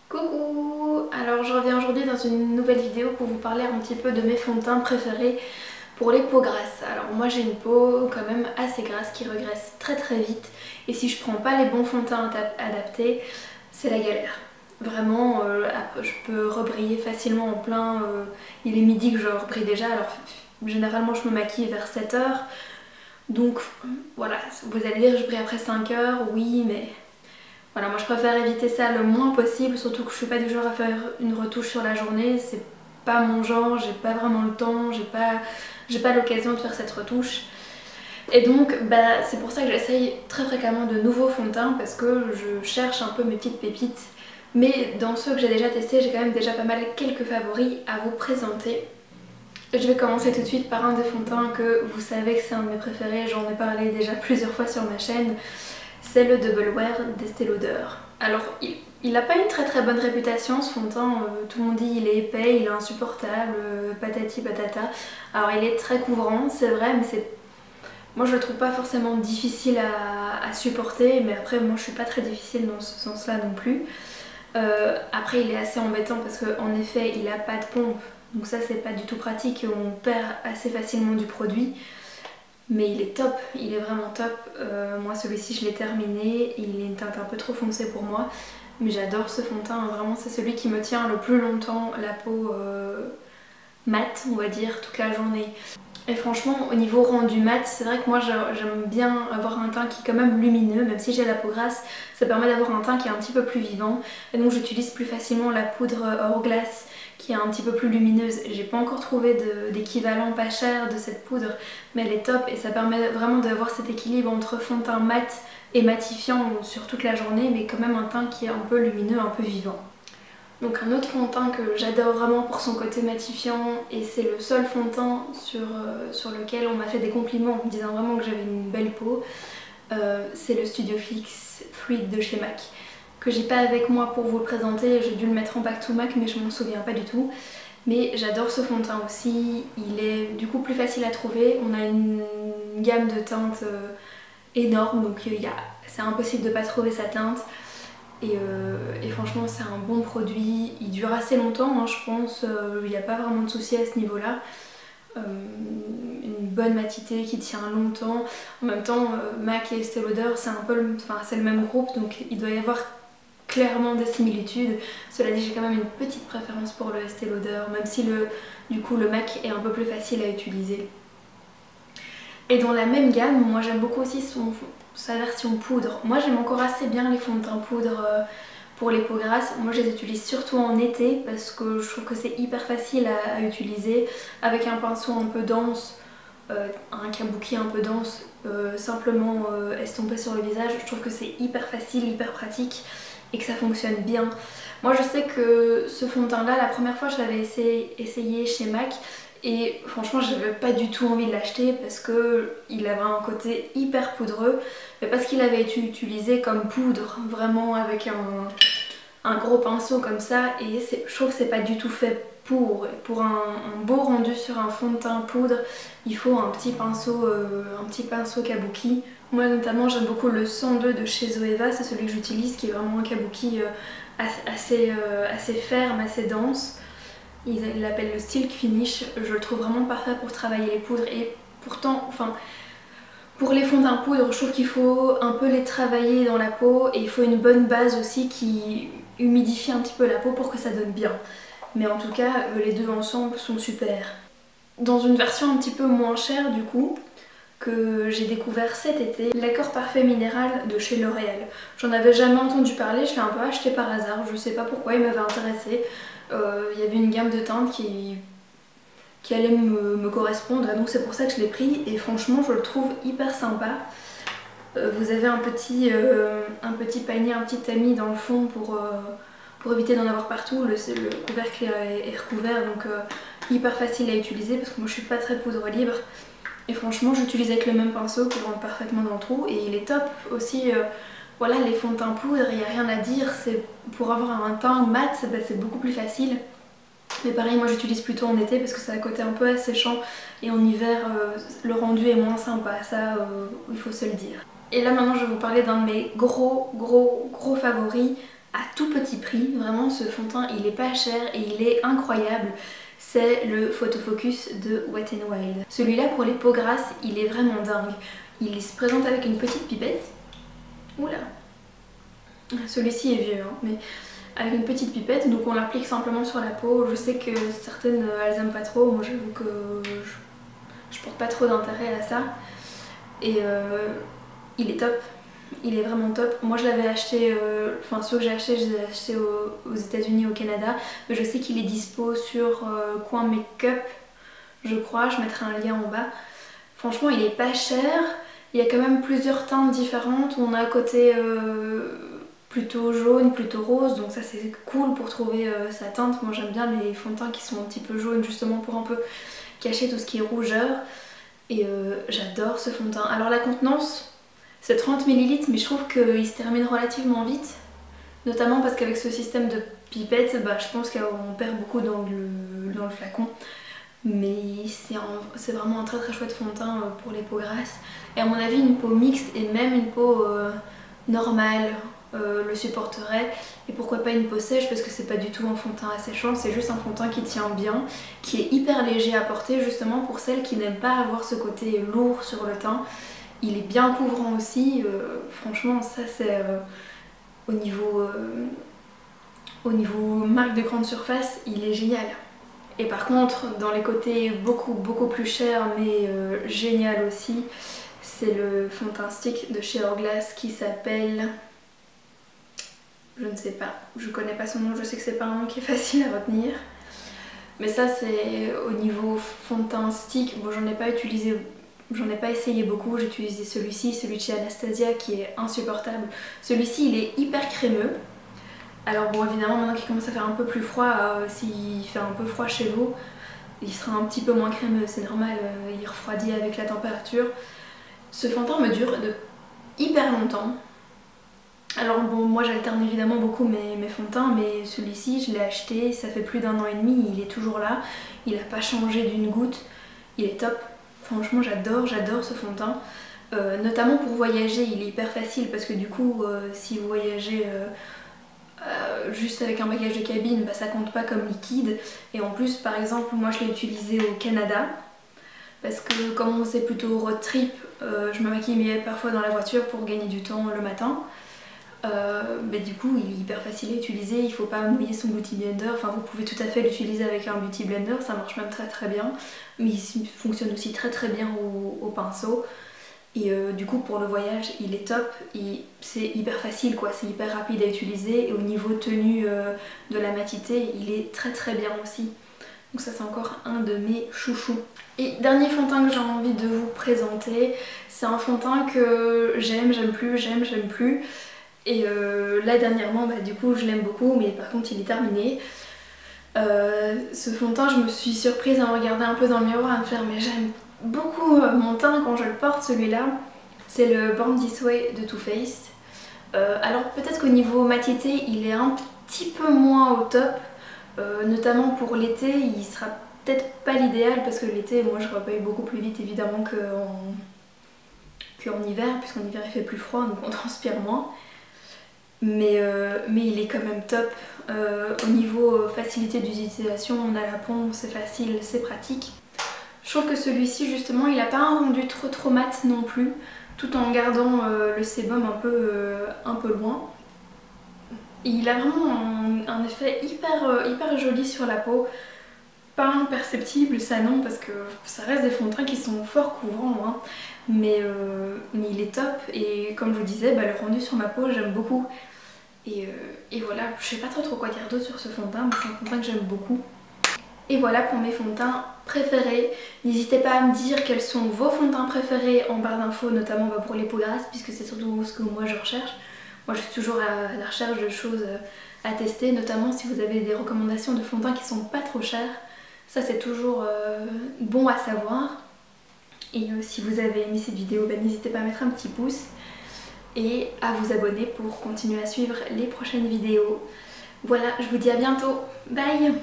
Coucou! Alors je reviens aujourd'hui dans une nouvelle vidéo pour vous parler un petit peu de mes fonds de teint préférés pour les peaux grasses. Alors moi j'ai une peau quand même assez grasse qui regraisse très vite et si je prends pas les bons fonds de teint adaptés, c'est la galère. Vraiment, je peux rebriller facilement en plein, il est midi que je rebrille déjà, alors généralement je me maquille vers 7 h. Donc voilà, vous allez dire je brille après 5 h, oui mais... Voilà, moi je préfère éviter ça le moins possible, surtout que je suis pas du genre à faire une retouche sur la journée, c'est pas mon genre, j'ai pas vraiment le temps, j'ai pas l'occasion de faire cette retouche. Et donc c'est pour ça que j'essaye très fréquemment de nouveaux fonds de teint parce que je cherche un peu mes petites pépites. Mais dans ceux que j'ai déjà testés, j'ai quand même déjà pas mal quelques favoris à vous présenter. Je vais commencer tout de suite par un des fonds de teint que vous savez que c'est un de mes préférés, j'en ai parlé déjà plusieurs fois sur ma chaîne. C'est le Double Wear d'Estée Lauder. Alors il n'a pas une très bonne réputation ce fond de teint, tout le monde dit il est épais, il est insupportable, patati patata. Alors il est très couvrant, c'est vrai, mais moi je le trouve pas forcément difficile à supporter, mais après moi je suis pas très difficile dans ce sens là non plus. Après il est assez embêtant parce qu'en effet il a pas de pompe, donc ça c'est pas du tout pratique et on perd assez facilement du produit. Mais il est top, il est vraiment top. Moi celui-ci je l'ai terminé, il est une teinte un peu trop foncée pour moi. Mais j'adore ce fond de teint, vraiment c'est celui qui me tient le plus longtemps la peau mate, on va dire, toute la journée. Et franchement au niveau rendu mat, c'est vrai que moi j'aime bien avoir un teint qui est quand même lumineux, même si j'ai la peau grasse, ça permet d'avoir un teint qui est un petit peu plus vivant. Et donc j'utilise plus facilement la poudre Hourglass qui est un petit peu plus lumineuse. J'ai pas encore trouvé d'équivalent pas cher de cette poudre, mais elle est top et ça permet vraiment d'avoir cet équilibre entre fond de teint mat et matifiant sur toute la journée, mais quand même un teint qui est un peu lumineux, un peu vivant. Donc un autre fond de teint que j'adore vraiment pour son côté matifiant, et c'est le seul fond de teint sur lequel on m'a fait des compliments en me disant vraiment que j'avais une belle peau, c'est le Studio Fix Fluid de chez MAC, que j'ai pas avec moi pour vous le présenter, j'ai dû le mettre en back to MAC mais je m'en souviens pas du tout. Mais j'adore ce fond de teint aussi, il est du coup plus facile à trouver, on a une gamme de teintes énorme, donc c'est impossible de pas trouver sa teinte. Et franchement c'est un bon produit, il dure assez longtemps je pense, il n'y a pas vraiment de souci à ce niveau là. Une bonne matité qui tient longtemps. En même temps MAC et Estée Lauder c'est un peu c'est le même groupe, donc il doit y avoir clairement des similitudes. Cela dit j'ai quand même une petite préférence pour le Estée Lauder, même si du coup le MAC est un peu plus facile à utiliser. Et dans la même gamme, moi j'aime beaucoup aussi sa version poudre. Moi j'aime encore assez bien les fonds de teint poudre pour les peaux grasses. Moi je les utilise surtout en été parce que je trouve que c'est hyper facile à utiliser avec un pinceau un peu dense, un kabuki un peu dense, simplement estompé sur le visage. Je trouve que c'est hyper facile, hyper pratique et que ça fonctionne bien. Moi je sais que ce fond de teint là, la première fois je l'avais essayé chez MAC. Et franchement j'avais pas du tout envie de l'acheter parce qu'il avait un côté hyper poudreux, mais parce qu'il avait été utilisé comme poudre, vraiment avec un gros pinceau comme ça, et je trouve que c'est pas du tout fait pour un beau rendu sur un fond de teint poudre. Il faut un petit pinceau kabuki. Moi notamment j'aime beaucoup le 102 de chez Zoeva, c'est celui que j'utilise, qui est vraiment un kabuki assez ferme, assez dense. Il l'appelle le Silk Finish, je le trouve vraiment parfait pour travailler les poudres, et pourtant, pour les fonds de teint poudre, je trouve qu'il faut un peu les travailler dans la peau et il faut une bonne base aussi qui humidifie un petit peu la peau pour que ça donne bien. Mais en tout cas, les deux ensemble sont super. Dans une version un petit peu moins chère du coup, que j'ai découvert cet été, l'accord parfait minéral de chez L'Oréal. J'en avais jamais entendu parler, je l'ai un peu acheté par hasard, je sais pas pourquoi, il m'avait intéressée. Il y avait une gamme de teintes qui allait me correspondre, donc c'est pour ça que je l'ai pris et franchement je le trouve hyper sympa. Vous avez un petit panier, un petit tamis dans le fond pour éviter d'en avoir partout. Le couvercle est recouvert, donc hyper facile à utiliser parce que moi je suis pas très poudre libre. Et franchement j'utilise avec le même pinceau qui rentre parfaitement dans le trou et il est top aussi. Voilà, les fonds de teint poudre, il n'y a rien à dire, pour avoir un teint mat c'est beaucoup plus facile. Mais pareil, moi j'utilise plutôt en été parce que c'est un côté un peu asséchant, et en hiver le rendu est moins sympa, ça il faut se le dire. Et là maintenant je vais vous parler d'un de mes gros favoris à tout petit prix. Vraiment ce fond de teint il est pas cher et il est incroyable. C'est le Photo Focus de Wet n Wild. Celui-là pour les peaux grasses il est vraiment dingue. Il se présente avec une petite pipette. Oula, celui-ci est vieux hein, mais avec une petite pipette, donc on l'applique simplement sur la peau. Je sais que certaines elles aiment pas trop, moi j'avoue que je porte pas trop d'intérêt à ça. Et il est top, il est vraiment top. Moi je l'avais acheté, enfin ceux que j'ai acheté, je les ai achetés aux États-Unis, au Canada. Mais je sais qu'il est dispo sur Coin Make-up, je crois, je mettrai un lien en bas. Franchement il est pas cher, il y a quand même plusieurs teintes différentes. On a un côté plutôt jaune, plutôt rose, donc ça c'est cool pour trouver sa teinte. Moi j'aime bien les fonds de teint qui sont un petit peu jaunes justement pour un peu cacher tout ce qui est rougeur. Et j'adore ce fond de teint. Alors la contenance c'est 30 ml mais je trouve qu'il se termine relativement vite. Notamment parce qu'avec ce système de pipette, bah, je pense qu'on perd beaucoup dans le flacon. Mais c'est vraiment un très très chouette fond de teint pour les peaux grasses. Et à mon avis une peau mixte et même une peau normale le supporterait. Et pourquoi pas une peau sèche, parce que c'est pas du tout un fond de teint asséchant, c'est juste un fond de teint qui tient bien, qui est hyper léger à porter justement pour celles qui n'aiment pas avoir ce côté lourd sur le teint. Il est bien couvrant aussi, franchement ça c'est au niveau marque de grande surface, il est génial. Et par contre dans les côtés beaucoup plus chers mais génial aussi, c'est le fond de teint stick de chez Hourglass qui s'appelle... je ne sais pas, je connais pas son nom, je sais que c'est pas un nom qui est facile à retenir. Mais ça c'est au niveau fond de teint stick, bon j'en ai pas utilisé, j'en ai pas essayé beaucoup, j'ai utilisé celui-ci, celui de chez Anastasia qui est insupportable. Celui-ci il est hyper crémeux. Alors bon évidemment maintenant qu'il commence à faire un peu plus froid, s'il fait un peu froid chez vous, il sera un petit peu moins crémeux, c'est normal, il refroidit avec la température. Ce fond de teint me dure hyper longtemps. Alors bon, moi j'alterne évidemment beaucoup mes fonds de teint, mais celui-ci je l'ai acheté, ça fait plus d'1 an et demi, il est toujours là, il n'a pas changé d'une goutte, il est top. Franchement j'adore ce fond de teint, notamment pour voyager, il est hyper facile parce que du coup si vous voyagez juste avec un bagage de cabine, bah, ça compte pas comme liquide. Et en plus par exemple moi je l'ai utilisé au Canada, parce que comme on sait plutôt road trip, je me maquille parfois dans la voiture pour gagner du temps le matin. Mais du coup il est hyper facile à utiliser, il faut pas mouiller son beauty blender, enfin vous pouvez tout à fait l'utiliser avec un beauty blender, ça marche même très bien, mais il fonctionne aussi très bien au pinceau. Et du coup pour le voyage il est top, c'est hyper facile quoi, c'est hyper rapide à utiliser et au niveau tenue de la matité il est très bien aussi. Donc ça c'est encore un de mes chouchous. Et dernier fond de teint que j'ai envie de vous présenter, c'est un fond de teint que j'aime plus. Et là dernièrement du coup je l'aime beaucoup mais par contre il est terminé. Ce fond de teint je me suis surprise à me regarder un peu dans le miroir, à me faire mais j'aime beaucoup mon teint quand je le porte celui-là. C'est le Born This Way de Too Faced. Alors peut-être qu'au niveau matité il est un petit peu moins au top. Notamment pour l'été, il sera peut-être pas l'idéal parce que l'été, moi je repaye beaucoup plus vite évidemment qu'en hiver, puisqu'en hiver il fait plus froid donc on transpire moins. Mais il est quand même top. Au niveau facilité d'utilisation, on a la pompe, c'est facile, c'est pratique. Je trouve que celui-ci justement, il n'a pas un rendu trop mat non plus, tout en gardant le sébum un peu loin. Il a vraiment un effet hyper joli sur la peau, pas imperceptible ça non parce que ça reste des fonds de teint qui sont fort couvrants hein. Mais il est top et comme je vous disais le rendu sur ma peau j'aime beaucoup et voilà, je sais pas trop quoi dire d'autre sur ce fond de teint mais c'est un fond de teint que j'aime beaucoup. Et voilà pour mes fonds de teint préférés. N'hésitez pas à me dire quels sont vos fonds de teint préférés en barre d'infos, notamment pour les peaux grasses puisque c'est surtout ce que moi je recherche. Moi je suis toujours à la recherche de choses à tester, notamment si vous avez des recommandations de fonds de teint qui sont pas trop chers. Ça c'est toujours bon à savoir. Et si vous avez aimé cette vidéo, n'hésitez pas à mettre un petit pouce et à vous abonner pour continuer à suivre les prochaines vidéos. Voilà, je vous dis à bientôt, bye!